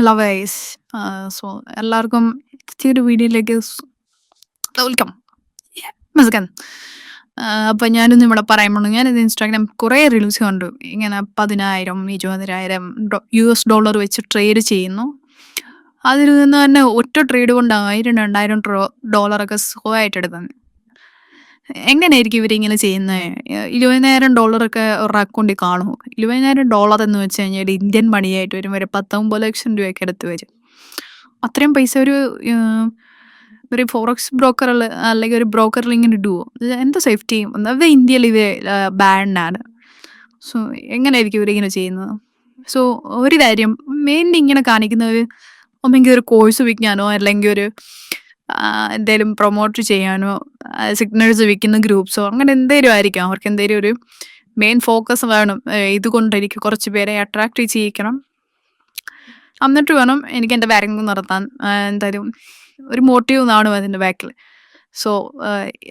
Lovers. So എല്ലാവർക്കും പുതിയൊരു വീഡിയോയിലേക്ക് വെൽക്കം. മസ്കൻ. അപ്പം ഞാനിന്ന് ഇവിടെ പറയാൻ പോണു. ഞാനിത് ഇൻസ്റ്റാഗ്രാം കുറേ റീൽസ് കണ്ടു. ഇങ്ങനെ 10,000 20,000 US$ വെച്ച് ട്രേഡ് ചെയ്യുന്നു. അതിൽ നിന്ന് തന്നെ ഒറ്റ ട്രേഡ് കൊണ്ട് 1000 $2,000 സുഖമായിട്ട് എടുക്കുന്നത്. എങ്ങനെയായിരിക്കും ഇവരിങ്ങനെ ചെയ്യുന്നത്? $20,000 അവരുടെ അക്കൗണ്ടിൽ കാണുമോ? $20,000 എന്ന് വെച്ച് കഴിഞ്ഞാൽ ഇന്ത്യൻ മണിയായിട്ട് വരും ഒരു 19 ലക്ഷം രൂപയൊക്കെ അടുത്ത് വരും. അത്രയും പൈസ ഒരു ഫോറക്സ് ബ്രോക്കറിൽ അല്ലെങ്കിൽ ഒരു ബ്രോക്കറിൽ ഇങ്ങനെ ഇടുവോ? എന്താ സേഫ്റ്റിയും? അത് ഇന്ത്യയിൽ ഇത് ബാനാണ്. സോ എങ്ങനെയായിരിക്കും ഇവരിങ്ങനെ ചെയ്യുന്നത്? സോ ഒരു കാര്യം മെയിൻലി ഇങ്ങനെ കാണിക്കുന്നത് ഒന്നെങ്കിൽ ഒരു കോഴ്സ് വിൽക്കാനോ അല്ലെങ്കിൽ ഒരു എന്തെങ്കിലും പ്രൊമോട്ട് ചെയ്യാനോ സിഗ്നൽസ് വിൽക്കുന്ന ഗ്രൂപ്പ്സോ അങ്ങനെ എന്തെങ്കിലും ആയിരിക്കാം. അവർക്ക് എന്തെങ്കിലും ഒരു മെയിൻ ഫോക്കസ് വേണം. ഇതുകൊണ്ട് എനിക്ക് കുറച്ച് പേരെ അട്രാക്റ്റ് ചെയ്യിക്കണം, എന്നിട്ട് വേണം എനിക്ക് എൻ്റെ കാര്യങ്ങൾ നടത്താൻ. എന്തായാലും ഒരു മോട്ടീവ് കാണും അതിൻ്റെ ബാക്കിൽ. സോ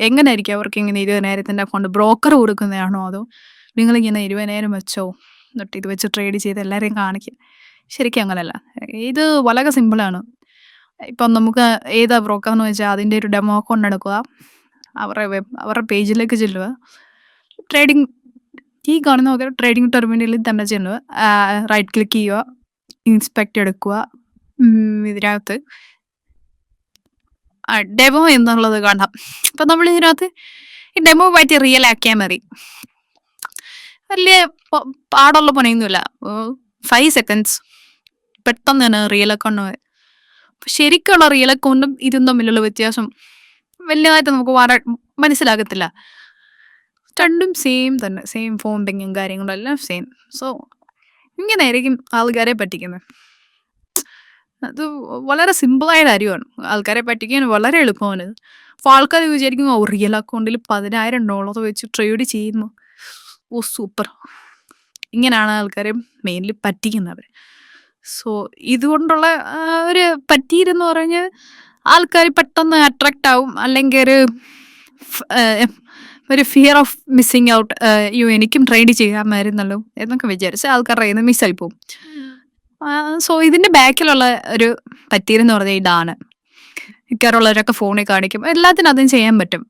എങ്ങനെയായിരിക്കും അവർക്ക് ഇങ്ങനെ 20,000 അക്കൗണ്ട് ബ്രോക്കർ കൊടുക്കുന്നതാണോ അതോ നിങ്ങളിങ്ങനെ 20,000 വെച്ചോ എന്നിട്ട് ഇത് വെച്ച് ട്രേഡ് ചെയ്ത് എല്ലാവരെയും കാണിക്കുക? ശരിക്കും അങ്ങനെയല്ല. ഇത് വളരെ സിമ്പിളാണ്. ഇപ്പം നമുക്ക് ഏതാ ബ്രോക്കർ എന്ന് വെച്ചാൽ അതിൻ്റെ ഒരു ഡെമോ അക്കൗണ്ട് എടുക്കുക, അവരുടെ പേജിലേക്ക് ചെല്ലുക, ട്രേഡിംഗ് ഈ കാണുന്ന പോലെ ട്രേഡിംഗ് ടെർമിനലിൽ തന്നെ ചെല്ലുക, റൈറ്റ് ക്ലിക്ക് ചെയ്യുക, ഇൻസ്പെക്ട് എടുക്കുക. ഇതിനകത്ത് ഡെമോ എന്നുള്ളത് കാണാം. അപ്പം നമ്മൾ ഇതിനകത്ത് ഈ ഡെമോ പറ്റി റിയൽ ആക്കിയാൽ മതി. വലിയ പാടുള്ള പണിയൊന്നുമില്ല. 5 seconds പെട്ടെന്ന് തന്നെ റിയൽ അക്കൗണ്ട്. ശരിക്കുള്ള റിയൽ അക്കൗണ്ടും ഇതും തമ്മിലുള്ള വ്യത്യാസം വലിയതായിട്ട് നമുക്ക് മനസ്സിലാകത്തില്ല. രണ്ടും സെയിം തന്നെ, സെയിം ഫോണ്ടിങ്ങും കാര്യങ്ങളും എല്ലാം സെയിം. സോ ഇങ്ങനെയായിരിക്കും ആൾക്കാരെ പറ്റിക്കുന്നത്. അത് വളരെ സിമ്പിളായ കാര്യമാണ്. ആൾക്കാരെ പറ്റിക്കാൻ വളരെ എളുപ്പമാണ്. അപ്പോൾ ആൾക്കാർ വിചാരിക്കും റിയൽ അക്കൗണ്ടിൽ $10,000 വെച്ച് ട്രേഡ് ചെയ്യുന്നു, ഓ സൂപ്പർ. ഇങ്ങനെയാണ് ആൾക്കാരെ മെയിൻലി പറ്റിക്കുന്നത്. സോ ഇതുകൊണ്ടുള്ള ഒരു പറ്റീരെന്ന് പറഞ്ഞാൽ ആൾക്കാർ പെട്ടെന്ന് അട്രാക്റ്റ് ആവും, അല്ലെങ്കിൽ ഒരു ഫിയർ ഓഫ് മിസ്സിങ് ഔട്ട്. എനിക്കും ട്രേഡ് ചെയ്യാമായിരുന്നല്ലോ എന്നൊക്കെ വിചാരിച്ച് ആൾക്കാരുടെ കയ്യിൽ നിന്ന് മിസ്സായി പോകും. സോ ഇതിൻ്റെ ബാക്കിലുള്ള ഒരു പറ്റീരെന്ന് പറഞ്ഞാൽ ഇതാണ്. മിക്കവാറുള്ളവരൊക്കെ ഫോണിൽ കാണിക്കും, എല്ലാത്തിനും അതും ചെയ്യാൻ പറ്റും.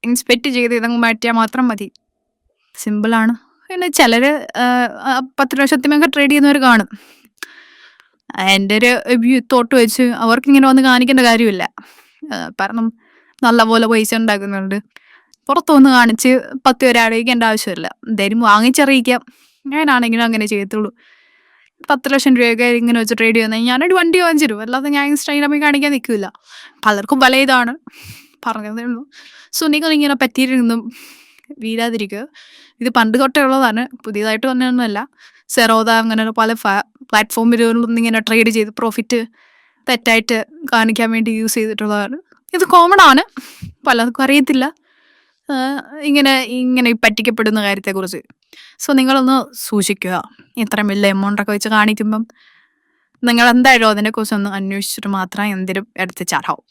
ഇൻസ്പെക്ട് ചെയ്ത് ഇതങ്ങ് മാറ്റിയാൽ മാത്രം മതി. സിമ്പിളാണ്. പിന്നെ ചിലർ 10 ലക്ഷത്തിനൊക്കെ ട്രേഡ് ചെയ്യുന്നവർ കാണും. എൻ്റെ ഒരു തോട്ട് വെച്ച് അവർക്കിങ്ങനെ വന്ന് കാണിക്കേണ്ട കാര്യമില്ല. കാരണം നല്ലപോലെ പൈസ ഉണ്ടാക്കുന്നുണ്ട്. പുറത്ത് വന്ന് കാണിച്ച് 10 പേരെ അറിയിക്കേണ്ട ആവശ്യമില്ല. എന്തായാലും വാങ്ങിച്ചറിയിക്കാം. ഞാനാണെങ്കിലും അങ്ങനെ ചെയ്യത്തുള്ളൂ. 10 ലക്ഷം രൂപയൊക്കെ ഇങ്ങനെ വെച്ച് ട്രേഡ് ചെയ്യുന്നത് ഞാനൊരു വണ്ടി വാങ്ങിച്ചിരും, അല്ലാതെ ഞാൻ ഇൻസ്റ്റാഗ്രാമിൽ കാണിക്കാൻ നിൽക്കില്ല. പലർക്കും പല ഇതാണ്, പറഞ്ഞതേ ഉള്ളൂ. സോ നിങ്ങളിങ്ങനെ പറ്റിയിരുന്നും വീഴാതിരിക്കുക. ഇത് പണ്ട് തൊട്ടേ ഉള്ളതാണ്, പുതിയതായിട്ട് വന്നതൊന്നുമല്ല. സെറോദ അങ്ങനെ പല പ്ലാറ്റ്ഫോമിലൊന്നും ഇങ്ങനെ ട്രേഡ് ചെയ്ത് പ്രോഫിറ്റ് തെറ്റായിട്ട് കാണിക്കാൻ വേണ്ടി യൂസ് ചെയ്തിട്ടുള്ളതാണ്. ഇത് കോമൺ ആണ്, പലർക്കും അറിയത്തില്ല ഇങ്ങനെ പറ്റിക്കപ്പെടുന്ന കാര്യത്തെക്കുറിച്ച്. സോ നിങ്ങളൊന്ന് സൂക്ഷിക്കുക. ഇത്രയും വലിയ എമൗണ്ടൊക്കെ വെച്ച് കാണിക്കുമ്പം നിങ്ങൾ എന്തായാലും അതിനെക്കുറിച്ചൊന്ന് അന്വേഷിച്ചിട്ട് മാത്രം എന്തിനും എടുത്ത് ചാടാവും.